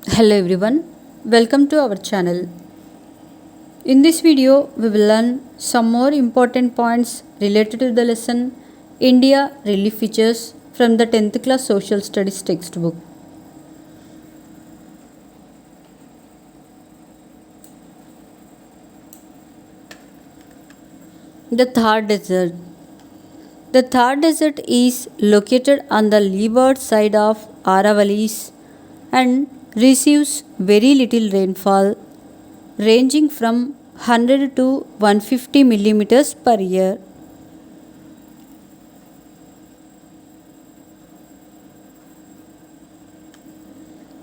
Hello everyone, welcome to our channel. In this video, we will learn some more important points related to the lesson India Relief Features from the 10th class Social Studies textbook. The Thar Desert. The Thar Desert is located on the leeward side of Aravallis and receives very little rainfall ranging from 100 to 150 millimeters per year.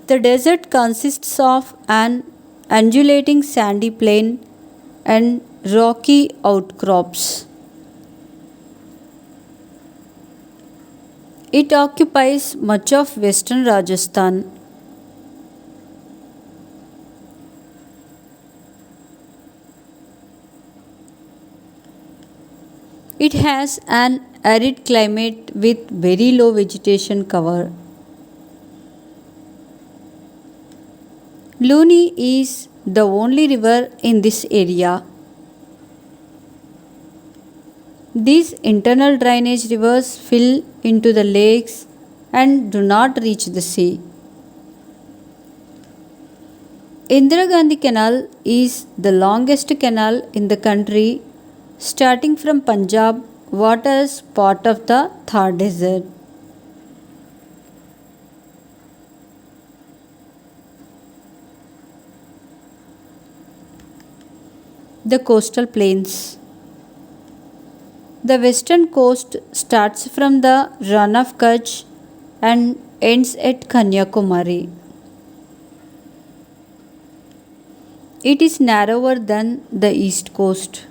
The desert consists of an undulating sandy plain and rocky outcrops. It occupies much of western Rajasthan. It has an arid climate with very low vegetation cover. Luni is the only river in this area. These internal drainage rivers fill into the lakes and do not reach the sea. Indira Gandhi Canal is the longest canal in the country, starting from Punjab, waters part of the Thar Desert. The coastal plains. The western coast starts from the Rann of Kutch and ends at Kanyakumari. It is narrower than the east coast.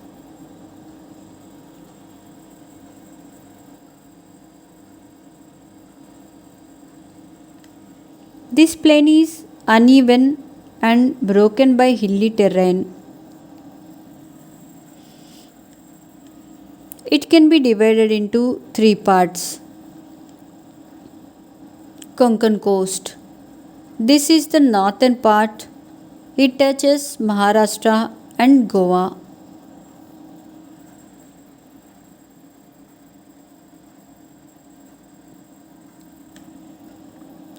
This plain is uneven and broken by hilly terrain. It can be divided into three parts. Konkan coast. This is the northern part. It touches Maharashtra and Goa.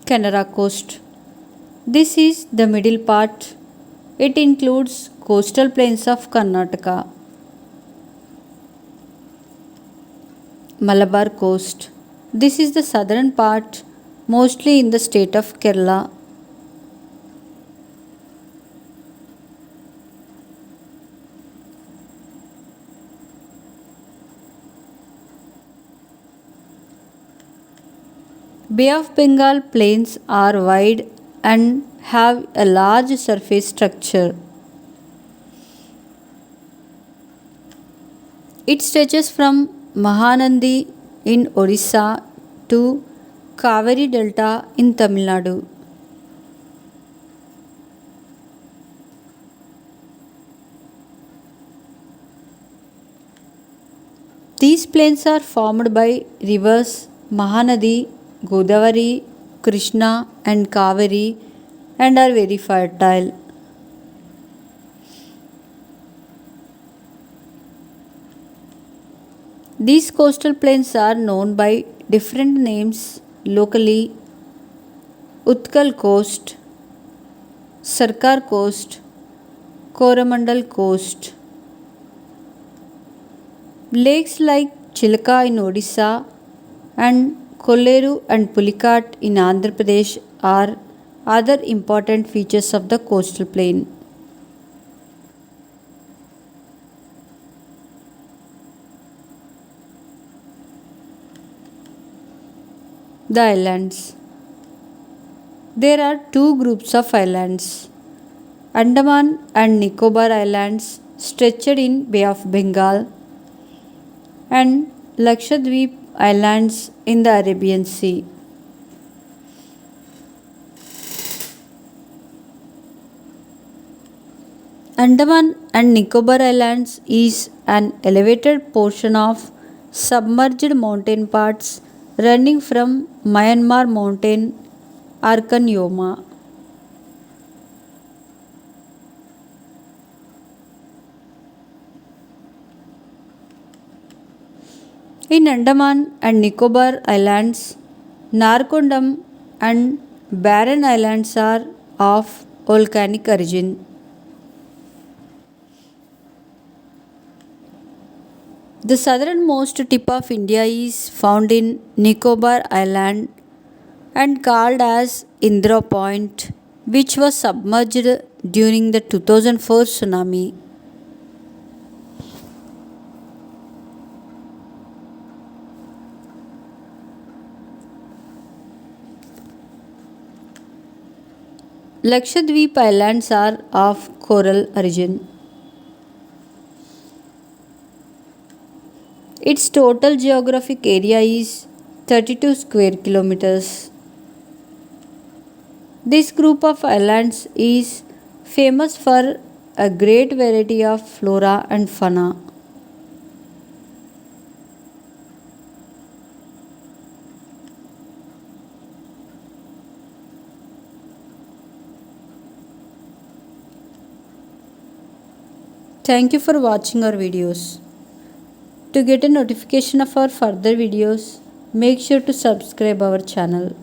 Canara coast. This is the middle part. It includes coastal plains of Karnataka. Malabar coast. This is the southern part, mostly in the state of Kerala. Bay of Bengal plains are wide and have a large surface structure. It stretches from Mahanadi in Orissa to Kaveri Delta in Tamil Nadu. These plains are formed by rivers Mahanadi, Godavari, Krishna, and Kaveri and are very fertile. These coastal plains are known by different names locally: Utkal Coast, Sarkar Coast, Coromandel Coast. Lakes like Chilka in Odisha and Kolleru and Pulicat in Andhra Pradesh are other important features of the coastal plain. The islands. There are two groups of islands: Andaman and Nicobar Islands, stretched in Bay of Bengal, and Lakshadweep Islands in the Arabian Sea. Andaman and Nicobar Islands is an elevated portion of submerged mountain parts running from Myanmar mountain Arkanyoma. In Andaman and Nicobar Islands, Narkondam and Barren Islands are of volcanic origin. The southernmost tip of India is found in Nicobar Island and called as Indra Point, which was submerged during the 2004 tsunami. Lakshadweep Islands are of coral origin. Its total geographic area is 32 square kilometers. This group of islands is famous for a great variety of flora and fauna. Thank you for watching our videos. To get a notification of our further videos, make sure to subscribe our channel.